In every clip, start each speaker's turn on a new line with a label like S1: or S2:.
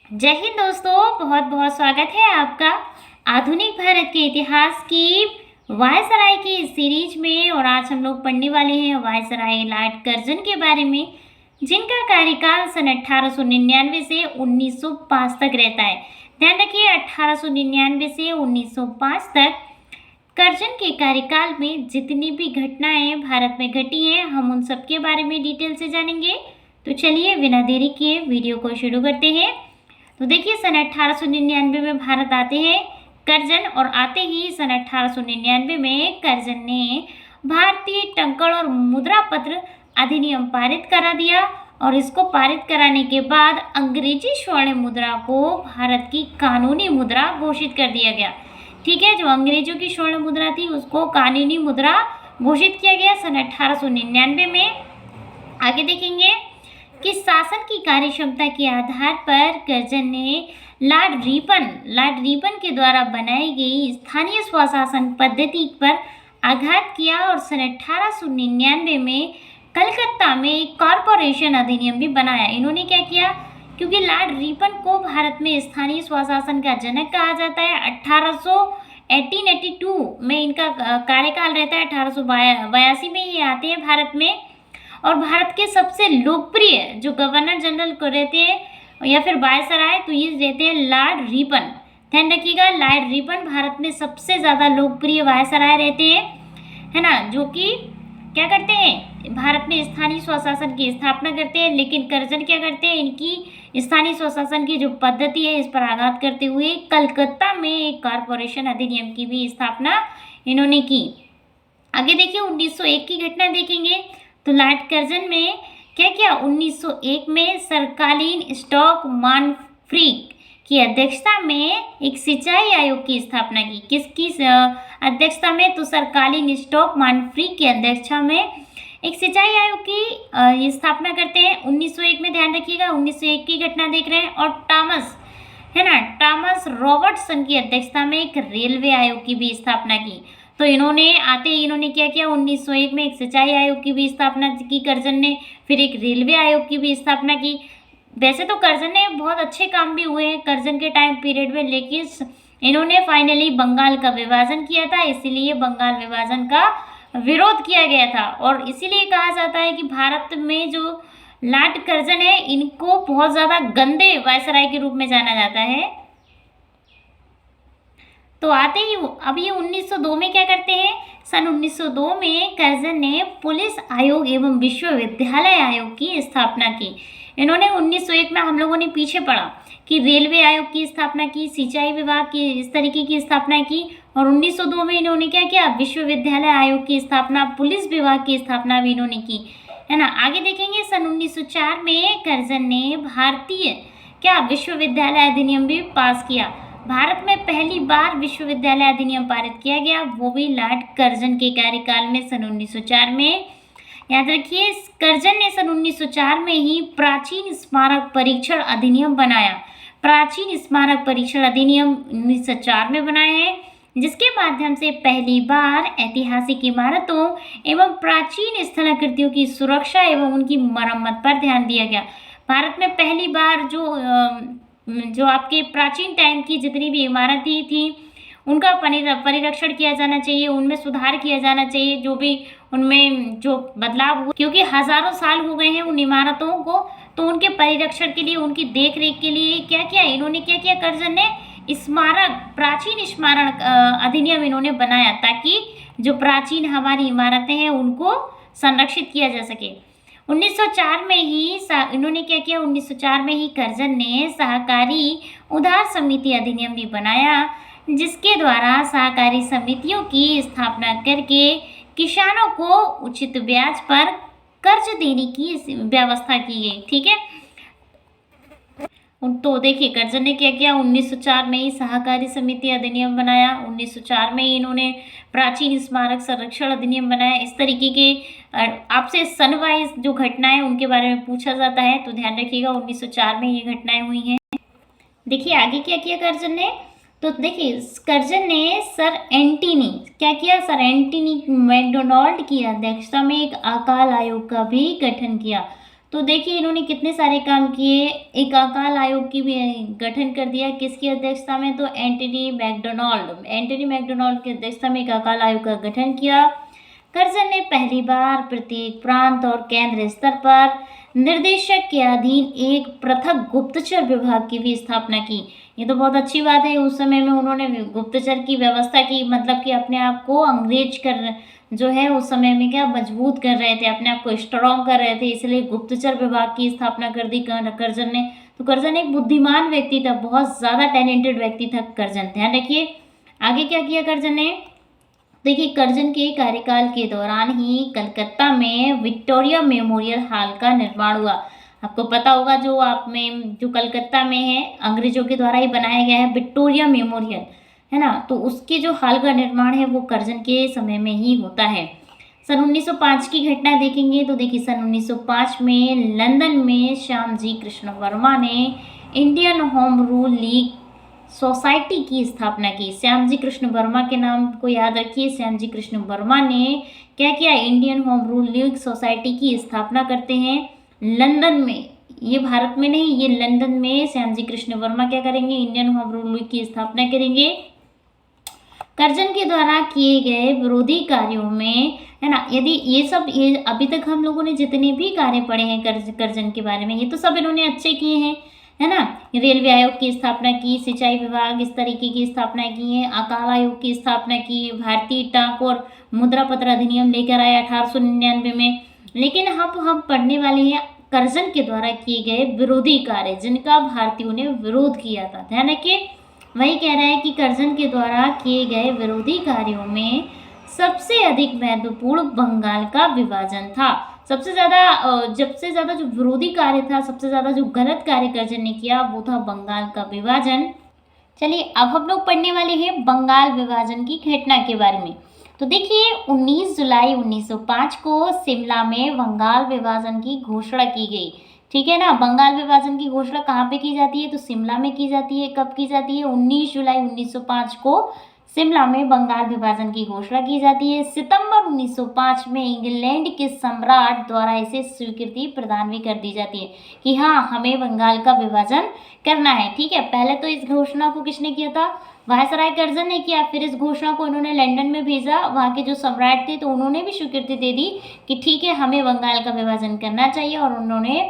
S1: जय हिंद दोस्तों, बहुत बहुत स्वागत है आपका आधुनिक भारत के इतिहास की वायसराय की सीरीज में। और आज हम लोग पढ़ने वाले हैं वायसराय लॉर्ड कर्जन के बारे में, जिनका कार्यकाल सन 1899 से 1905 तक रहता है। ध्यान रखिए, 1899 से 1905 तक कर्जन के कार्यकाल में जितनी भी घटनाएं भारत में घटी हैं, हम उन सब के बारे में डिटेल से जानेंगे। तो चलिए बिना देरी किए वीडियो को शुरू करते हैं। तो देखिए, सन 1899 में भारत आते हैं कर्जन, और आते ही सन 1899 में कर्जन ने भारतीय टंकण और मुद्रा पत्र अधिनियम पारित करा दिया। और इसको पारित कराने के बाद अंग्रेजी स्वर्ण मुद्रा को भारत की कानूनी मुद्रा घोषित कर दिया गया। ठीक है, जो अंग्रेजों की स्वर्ण मुद्रा थी उसको कानूनी मुद्रा घोषित किया गया सन 1899 में। आगे देखेंगे कि शासन की कार्यक्षमता के आधार पर कर्जन ने लॉर्ड रिपन के द्वारा बनाई गई स्थानीय स्वशासन पद्धति पर आघात किया और सन 1899 में कलकत्ता में एक कॉरपोरेशन अधिनियम भी बनाया। इन्होंने क्या किया, क्योंकि लॉर्ड रिपन को भारत में स्थानीय स्वशासन का जनक कहा जाता है। 1882 में इनका कार्यकाल रहता है। 1882 में ये आते हैं भारत में। और भारत के सबसे लोकप्रिय जो गवर्नर जनरल को रहते हैं या फिर वायसराय, तो ये रहते हैं लॉर्ड रिपन। ध्यान रखिएगा, लॉर्ड रिपन भारत में सबसे ज़्यादा लोकप्रिय वायसराय रहते हैं, है ना, जो कि क्या करते हैं, भारत में स्थानीय स्वशासन की स्थापना करते हैं। लेकिन कर्जन क्या करते हैं, इनकी स्थानीय स्वशासन की जो पद्धति है इस पर आघात करते हुए कलकत्ता में एक कॉरपोरेशन अधिनियम की भी स्थापना इन्होंने की। आगे देखिए, 1901 की घटना देखेंगे। तो लॉर्ड कर्जन में क्या किया, 1901 में सरकालीन स्टॉक मानफ्रीक की अध्यक्षता में एक सिंचाई आयोग की स्थापना की। किसकी अध्यक्षता में, तो सरकालीन स्टॉक मानफ्रीक की अध्यक्षता में एक सिंचाई आयोग की स्थापना करते हैं 1901 में। ध्यान रखिएगा, 1901 की घटना देख रहे हैं। और टॉमस रॉबर्टसन की अध्यक्षता में एक रेलवे आयोग की भी स्थापना की। तो इन्होंने क्या किया, 1901 में एक सिंचाई आयोग की भी स्थापना की कर्जन ने, फिर एक रेलवे आयोग की भी स्थापना की। वैसे तो कर्जन ने बहुत अच्छे काम भी हुए हैं कर्जन के टाइम पीरियड में, लेकिन इन्होंने फाइनली बंगाल का विभाजन किया था, इसीलिए बंगाल विभाजन का विरोध किया गया था। और इसीलिए कहा जाता है कि भारत में जो लॉर्ड कर्जन है, इनको बहुत ज़्यादा गंदे वायसराय के रूप में जाना जाता है। तो आते ही अब ये 1902 में क्या करते हैं, सन 1902 में कर्जन ने पुलिस आयोग एवं विश्वविद्यालय आयोग की स्थापना की। इन्होंने 1901 में, हम लोगों ने पीछे पढ़ा कि रेलवे आयोग की स्थापना की, सिंचाई विभाग की इस तरीके की स्थापना की। और 1902 में इन्होंने क्या किया, विश्वविद्यालय आयोग की स्थापना, पुलिस विभाग की स्थापना भी इन्होंने की, है ना। आगे देखेंगे, सन 1904 में कर्जन ने भारतीय विश्वविद्यालय अधिनियम भी पास किया। भारत में पहली बार विश्वविद्यालय अधिनियम पारित किया गया, वो भी लॉर्ड कर्जन के कार्यकाल में सन 1904 में। याद रखिए, कर्जन ने सन 1904 में ही प्राचीन स्मारक परीक्षण अधिनियम बनाया। प्राचीन स्मारक परीक्षण अधिनियम 1904 में बनाया है, जिसके माध्यम से पहली बार ऐतिहासिक इमारतों एवं प्राचीन स्थलाकृतियों की सुरक्षा एवं उनकी मरम्मत पर ध्यान दिया गया। भारत में पहली बार जो आपके प्राचीन टाइम की जितनी भी इमारतें थी उनका परिरक्षण किया जाना चाहिए, उनमें सुधार किया जाना चाहिए, जो भी उनमें जो बदलाव हुए, क्योंकि हजारों साल हो गए हैं उन इमारतों को। तो उनके परिरक्षण के लिए, उनकी देख रेख के लिए क्या किया इन्होंने, क्या किया कर्जन ने, प्राचीन स्मारक अधिनियम इन्होंने बनाया, ताकि जो प्राचीन हमारी इमारतें हैं उनको संरक्षित किया जा सके। 1904 में ही इन्होंने क्या किया, 1904 में ही कर्जन ने सहकारी उधार समिति अधिनियम भी बनाया, जिसके द्वारा सहकारी समितियों की स्थापना करके किसानों को उचित ब्याज पर कर्ज देने की व्यवस्था की गई। ठीक है, तो देखिए कर्जन ने क्या किया, 1904 में ही सहकारी समिति अधिनियम बनाया, 1904 में ही इन्होंने प्राचीन स्मारक संरक्षण अधिनियम बनाया। इस तरीके के आपसे सन वाइज जो घटनाएं उनके बारे में पूछा जाता है, तो ध्यान रखिएगा 1904 में ये घटनाएं हुई हैं। देखिए आगे क्या किया कर्जन ने, तो देखिए कर्जन ने सर एंटनी मैकडोनाल्ड की अध्यक्षता में एक अकाल आयोग का भी गठन किया। तो तो देखिए इन्होंने कितने सारे काम किए। एक अकाल आयोग की भी गठन कर दिया, किसकी अध्यक्षता में, तो एंटनी मैकडोनाल्ड की अध्यक्षता में एक अकाल आयोग का गठन किया। कर्जन ने पहली बार प्रत्येक प्रांत और केंद्र स्तर पर निर्देशक के अधीन एक पृथक गुप्तचर विभाग की भी स्थापना की। ये तो बहुत अच्छी बात है। उस समय में उन्होंने गुप्तचर की व्यवस्था की, मतलब कि अपने आप को अंग्रेज कर जो है उस समय में क्या मजबूत कर रहे थे, अपने आप को स्ट्रॉन्ग कर रहे थे, इसलिए गुप्तचर विभाग की स्थापना कर दी कर्जन ने। तो कर्जन एक बुद्धिमान व्यक्ति था, बहुत ज़्यादा टैलेंटेड व्यक्ति था कर्जन। ध्यान रखिए आगे क्या किया कर्जन ने। देखिए कर्जन के कार्यकाल के दौरान ही कलकत्ता में विक्टोरिया मेमोरियल हॉल का निर्माण हुआ। आपको पता होगा जो आप में जो कलकत्ता में है अंग्रेजों के द्वारा ही बनाया गया है विक्टोरिया मेमोरियल, है ना। तो उसके जो हॉल का निर्माण है वो कर्जन के समय में ही होता है। सन 1905 की घटना देखेंगे तो देखिए सन 1905 में लंदन में श्यामजी कृष्ण वर्मा ने Indian home rule league society की स्थापना की। श्यामजी कृष्ण वर्मा के नाम को याद रखिए। श्यामजी कृष्ण वर्मा ने क्या किया, Indian home rule league society की स्थापना करते हैं लंदन में। ये भारत में नहीं, ये लंदन में श्यामजी कृष्ण वर्मा क्या करेंगे, इंडियन होम रूल लीग की स्थापना करेंगे। कर्जन के द्वारा किए गए विरोधी कार्यों में, है ना, यदि ये अभी तक हम लोगों ने जितने भी कार्य पढ़े हैं कर्जन के बारे में, ये तो सब इन्होंने अच्छे किए हैं, है ना। रेलवे आयोग की स्थापना की, सिंचाई विभाग इस तरीके की स्थापना की है, अकाल आयोग की स्थापना की, भारतीय डाक और मुद्रा पत्र अधिनियम लेकर आए 1899 में। लेकिन हम पढ़ने वाले हैं कर्जन के द्वारा किए गए विरोधी कार्य जिनका भारतीयों ने विरोध किया था। ध्यान रखिए वही कह रहा है कि कर्जन के द्वारा किए गए विरोधी कार्यों में सबसे अधिक महत्वपूर्ण बंगाल का विभाजन था। सबसे ज़्यादा जो विरोधी कार्य था, सबसे ज़्यादा जो गलत कार्य कर्जन ने किया वो था बंगाल का विभाजन। चलिए अब हम लोग पढ़ने वाले हैं बंगाल विभाजन की घटना के बारे में। तो देखिए 19 जुलाई 1905 को शिमला में बंगाल विभाजन की घोषणा की गई। ठीक है ना। बंगाल विभाजन की घोषणा कहाँ पे की जाती है, तो शिमला में की जाती है। कब की जाती है, 19 जुलाई 1905 को शिमला में बंगाल विभाजन की घोषणा की जाती है। सितंबर 1905 में इंग्लैंड के सम्राट द्वारा इसे स्वीकृति प्रदान भी कर दी जाती है कि हाँ हमें बंगाल का विभाजन करना है। ठीक है, पहले तो इस घोषणा को किसने किया था, वायसराय कर्जन ने किया। फिर इस घोषणा को इन्होंने लंदन में भेजा, वहाँ के जो सम्राट थे तो उन्होंने भी स्वीकृति दे दी कि ठीक है हमें बंगाल का विभाजन करना चाहिए। और उन्होंने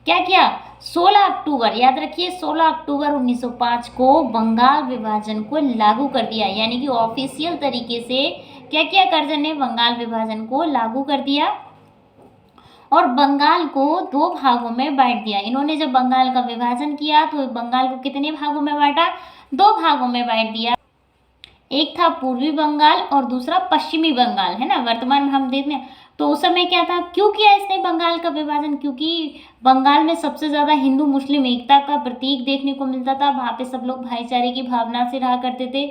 S1: क्या किया, 16 अक्टूबर, याद रखिए 16 अक्टूबर 1905 को बंगाल विभाजन को लागू कर दिया। यानी कि ऑफिशियल तरीके से क्या किया कर्जन ने, बंगाल विभाजन को लागू कर दिया और बंगाल को 2 भागों में बांट दिया। इन्होंने जब बंगाल का विभाजन किया तो बंगाल को कितने भागों में बांटा, 2 भागों में बांट दिया। एक था पूर्वी बंगाल और दूसरा पश्चिमी बंगाल, है ना। वर्तमान में हम देखते हैं तो उस समय क्या था, क्यों किया इसने बंगाल का विभाजन, क्योंकि बंगाल में सबसे ज़्यादा हिंदू मुस्लिम एकता का प्रतीक देखने को मिलता था। वहाँ पे सब लोग भाईचारे की भावना से रहा करते थे।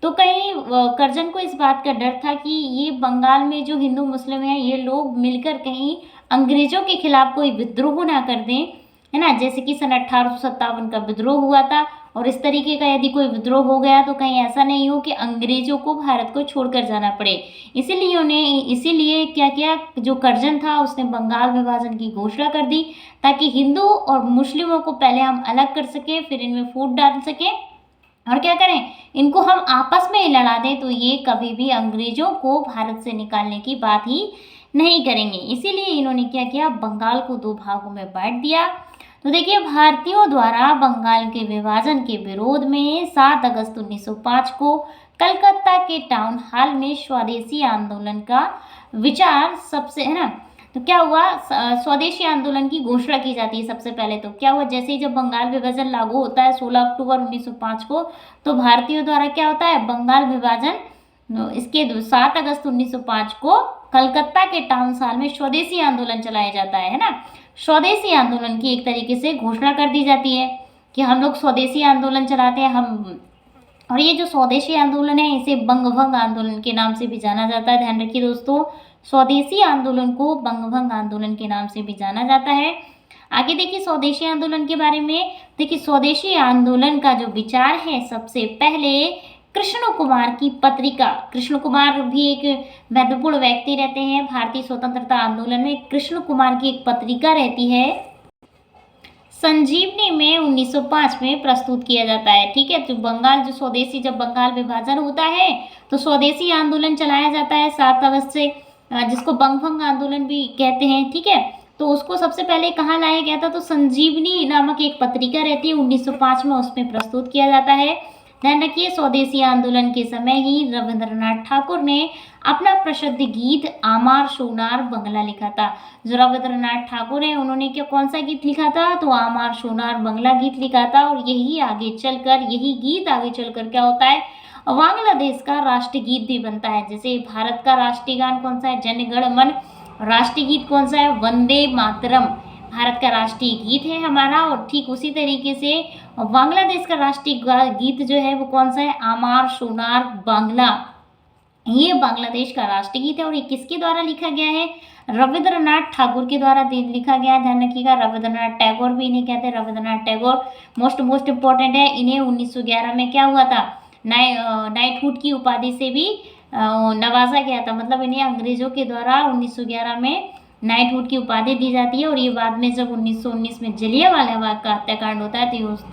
S1: तो कहीं कर्जन को इस बात का डर था कि ये बंगाल में जो हिंदू मुस्लिम हैं ये लोग मिलकर कहीं अंग्रेजों के खिलाफ कोई विद्रोह ना कर दें, है ना। जैसे कि सन 1857 का विद्रोह हुआ था और इस तरीके का यदि कोई विद्रोह हो गया तो कहीं ऐसा नहीं हो कि अंग्रेजों को भारत को छोड़कर जाना पड़े। इसीलिए क्या किया, जो कर्जन था उसने बंगाल विभाजन की घोषणा कर दी ताकि हिंदू और मुस्लिमों को पहले हम अलग कर सकें, फिर इनमें फूट डाल सकें और क्या करें, इनको हम आपस में ही लड़ा दें तो ये कभी भी अंग्रेजों को भारत से निकालने की बात ही नहीं करेंगे। इसीलिए इन्होंने क्या किया, बंगाल को 2 भागों में बांट दिया। तो देखिए भारतीयों द्वारा बंगाल के विभाजन के विरोध में 7 अगस्त 1905 को कलकत्ता के टाउन हॉल में स्वदेशी आंदोलन का विचार सबसे, है ना। तो क्या हुआ, स्वदेशी आंदोलन की घोषणा की जाती है। सबसे पहले तो क्या हुआ, जैसे ही जब बंगाल विभाजन लागू होता है 16 अक्टूबर 1905 को, तो भारतीयों द्वारा क्या होता है, बंगाल विभाजन इसके 7 अगस्त 1905 को कलकत्ता के टाउन हॉल में स्वदेशी आंदोलन चलाया जाता है ना। स्वदेशी आंदोलन की एक तरीके से घोषणा कर दी जाती है कि हम लोग स्वदेशी आंदोलन चलाते हैं हम। और ये जो स्वदेशी आंदोलन है इसे बंगभंग आंदोलन के नाम से भी जाना जाता है। ध्यान रखिए दोस्तों, स्वदेशी आंदोलन को बंगभंग आंदोलन के नाम से भी जाना जाता है। आगे देखिए स्वदेशी आंदोलन के बारे में। देखिए स्वदेशी आंदोलन का जो विचार है, सबसे पहले कृष्ण कुमार की पत्रिका, कृष्ण कुमार भी एक महत्वपूर्ण व्यक्ति रहते हैं भारतीय स्वतंत्रता आंदोलन में। कृष्ण कुमार की एक पत्रिका रहती है संजीवनी में 1905 में प्रस्तुत किया जाता है। ठीक है, तो बंगाल जो स्वदेशी, जब बंगाल विभाजन होता है तो स्वदेशी आंदोलन चलाया जाता है 7 अगस्त से, जिसको बंगभंग आंदोलन भी कहते हैं। ठीक है, तो उसको सबसे पहले कहाँ लाया गया था, तो संजीवनी नामक एक पत्रिका रहती है 1905 में, उसमें प्रस्तुत किया जाता है। ध्यान रखिए, स्वदेशी आंदोलन के समय ही रविंद्रनाथ ठाकुर ने अपना प्रसिद्ध गीत आमार सोनार बंगला लिखा था। जो रविंद्रनाथ ठाकुर है उन्होंने क्या, कौन सा गीत लिखा था, तो आमार सोनार बंगला गीत लिखा था। और यही गीत आगे चलकर क्या होता है, बांग्लादेश का राष्ट्रीय गीत भी बनता है। जैसे भारत का राष्ट्रीय गान कौन सा है, जन गण मन, राष्ट्रीय गीत कौन सा है, वंदे मातरम, भारत का राष्ट्रीय गीत है हमारा। और ठीक उसी तरीके से बांग्लादेश का राष्ट्रीय गीत जो है वो कौन सा है, आमार सोनार बांग्ला, ये बांग्लादेश का राष्ट्रीय गीत है। और ये किसके द्वारा लिखा गया है, रविंद्रनाथ ठाकुर के द्वारा लिखा गया है। ध्यान रखिएगा, रविंद्रनाथ टैगोर भी इन्हें कहते हैं, रविंद्रनाथ टैगोर मोस्ट इंपॉर्टेंट है। इन्हें 1911 में क्या हुआ था, नाइटहुड की उपाधि से भी नवाजा गया था। मतलब इन्हें अंग्रेजों के द्वारा 1911 में नाइटहुड की उपाधि दी जाती है। और ये बाद में जब 1919 में जलियांवाला बाग का हत्याकांड होता है तो ये उस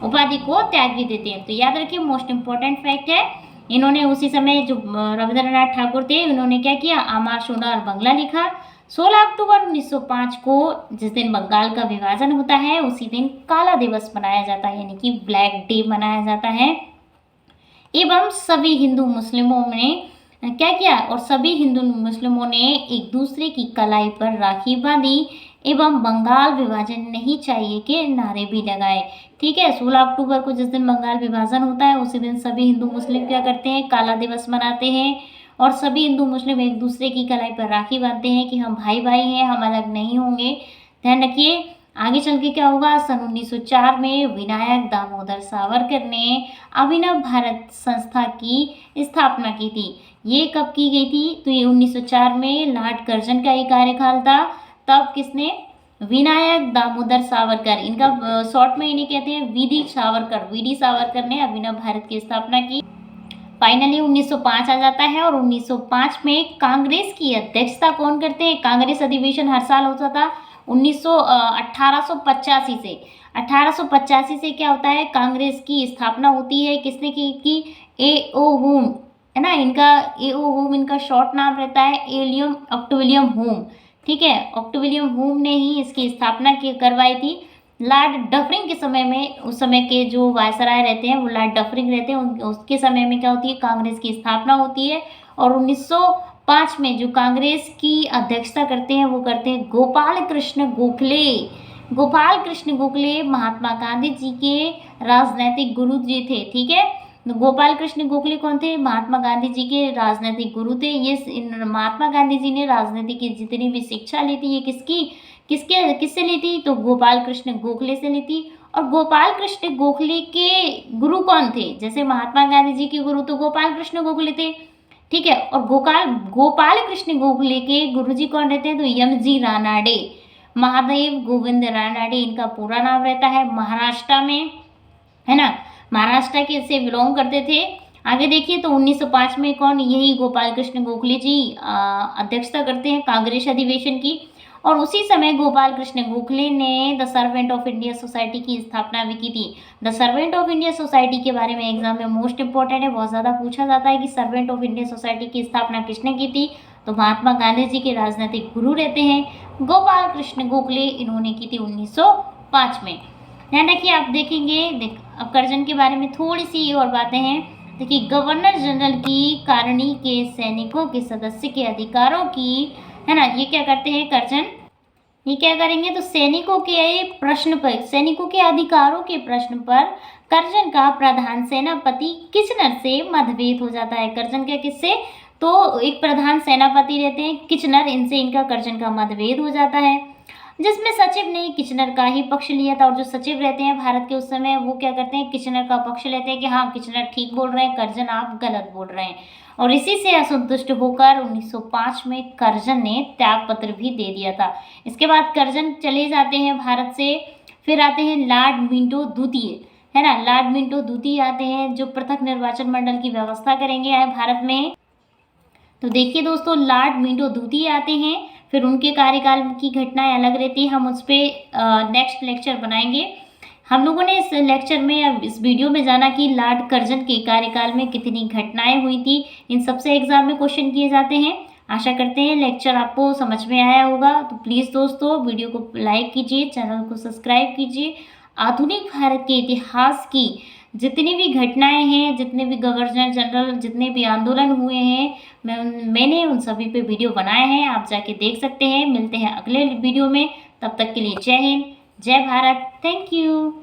S1: उपाधि को त्याग भी देते हैं। तो याद रखिए, मोस्ट इंपॉर्टेंट फैक्ट है। इन्होंने उसी समय जो रविंद्रनाथ ठाकुर थे, इन्होंने क्या किया, आमार सोनार बंगला लिखा। 16 अक्टूबर 1905 को, जिस दिन बंगाल का विभाजन होता है, उसी दिन काला दिवस मनाया जाता है, यानी कि ब्लैक डे मनाया जाता है। एवं सभी हिंदू मुस्लिमों ने क्या किया, और सभी हिंदू मुस्लिमों ने एक दूसरे की कलाई पर राखी बांधी एवं बंगाल विभाजन नहीं चाहिए के नारे भी लगाए। ठीक है, 16 अक्टूबर को जिस दिन बंगाल विभाजन होता है उसी दिन सभी हिंदू मुस्लिम क्या करते हैं, काला दिवस मनाते हैं। और सभी हिंदू मुस्लिम एक दूसरे की कलाई पर राखी बांधते हैं कि हम भाई भाई हैं, हम अलग नहीं होंगे। ध्यान रखिए, आगे चल के क्या होगा, सन 1904 में विनायक दामोदर सावरकर ने अभिनव भारत संस्था की स्थापना की थी। ये कब की गई थी, तो ये 1904 में लॉर्ड कर्जन का ही कार्यकाल था। तब किसने, विनायक दामोदर सावरकर, इनका शॉर्ट में इन्हें कहते हैं वीडी सावरकर ने अभिनव भारत की स्थापना की। फाइनली 1905 आ जाता है और 1905 में कांग्रेस की अध्यक्षता कौन करते हैं, कांग्रेस अधिवेशन हर साल होता था 1885 से। 1885 से क्या होता है, कांग्रेस की स्थापना होती है। किसने की ए.ओ. होम है ना, इनका ए.ओ. होम इनका शॉर्ट नाम रहता है, एलियम ऑक्टविलियम होम। ठीक है, ऑक्टविलियम होम ने ही इसकी स्थापना करवाई थी। लॉर्ड डफरिंग के समय में, उस समय के जो वायसराय रहते हैं वो लॉर्ड डफरिंग रहते हैं, उसके समय में क्या होती है, कांग्रेस की स्थापना होती है। और 1905 में जो कांग्रेस की अध्यक्षता करते हैं वो करते हैं गोपाल कृष्ण गोखले। गोपाल कृष्ण गोखले महात्मा गांधी जी के राजनैतिक गुरु जी थे। ठीक है, गोपाल कृष्ण गोखले कौन थे, महात्मा गांधी जी के राजनैतिक गुरु थे। ये महात्मा गांधी जी ने राजनीति की जितनी भी शिक्षा ली थी, ये किससे ली थी, तो गोपाल कृष्ण गोखले से ली थी। और गोपाल कृष्ण गोखले के गुरु कौन थे, जैसे महात्मा गांधी जी के गुरु तो गोपाल कृष्ण गोखले थे। ठीक है, और गोपाल कृष्ण गोखले के गुरुजी कौन रहते हैं, तो एम.जी. रानाडे, महादेव गोविंद रानाडे इनका पूरा नाम रहता है। महाराष्ट्र में है ना, महाराष्ट्र के से बिलोंग करते थे। आगे देखिए, तो 1905 में कौन, यही गोपाल कृष्ण गोखले जी अध्यक्षता करते हैं कांग्रेस अधिवेशन की। और उसी समय गोपाल कृष्ण गोखले ने the servant of India society की स्थापना भी की थी। The servant of India society के बारे में एग्जाम में मोस्ट इंपॉर्टेंट है, बहुत ज़्यादा पूछा जाता है कि सर्वेंट ऑफ इंडिया सोसाइटी की स्थापना किसने की थी, तो महात्मा गांधी जी के राजनीतिक गुरु रहते हैं गोपाल कृष्ण गोखले, इन्होंने की थी 1905 में। ध्यान रखिए, आप देखेंगे अब कर्जन के बारे में थोड़ी सी और बातें हैं। देखिए, गवर्नर जनरल की कारणी के सैनिकों के सदस्य के अधिकारों की, है ना, ये क्या करते हैं कर्जन, ये क्या करेंगे, तो सैनिकों के प्रश्न पर, सैनिकों के अधिकारों के प्रश्न पर कर्जन का प्रधान सेनापति किचनर से मतभेद हो जाता है। कर्जन का किससे, तो एक प्रधान सेनापति रहते हैं किचनर, इनसे इनका कर्जन का मतभेद हो जाता है, जिसमें सचिव ने किचनर का ही पक्ष लिया था। और जो सचिव रहते हैं भारत के उस समय, वो क्या करते हैं, किचनर का पक्ष लेते हैं कि हाँ किचनर ठीक बोल रहे हैं, कर्जन आप गलत बोल रहे हैं। और इसी से असंतुष्ट होकर 1905 में कर्जन ने त्याग पत्र भी दे दिया था। इसके बाद कर्जन चले जाते हैं भारत से। फिर आते हैं लॉर्ड मिंटो द्वितीय, है ना, लॉर्ड मिंटो द्वितीय आते हैं जो पृथक निर्वाचन मंडल की व्यवस्था करेंगे भारत में। तो देखिए दोस्तों, लॉर्ड मिंटो द्वितीय आते हैं, फिर उनके कार्यकाल की घटनाएं अलग रहती है, हम उस पर नेक्स्ट लेक्चर बनाएंगे। हम लोगों ने इस लेक्चर में, अब इस वीडियो में जाना कि लॉर्ड कर्जन के कार्यकाल में कितनी घटनाएं हुई थी, इन सबसे एग्जाम में क्वेश्चन किए जाते हैं। आशा करते हैं लेक्चर आपको समझ में आया होगा। तो प्लीज़ दोस्तों वीडियो को लाइक कीजिए, चैनल को सब्सक्राइब कीजिए। आधुनिक भारत के इतिहास की जितनी भी घटनाएं हैं, जितने भी गवर्नर जनरल, जितने भी आंदोलन हुए हैं, मैंने उन सभी पे वीडियो बनाए हैं, आप जाके देख सकते हैं। मिलते हैं अगले वीडियो में, तब तक के लिए जय हिंद, जय भारत, थैंक यू।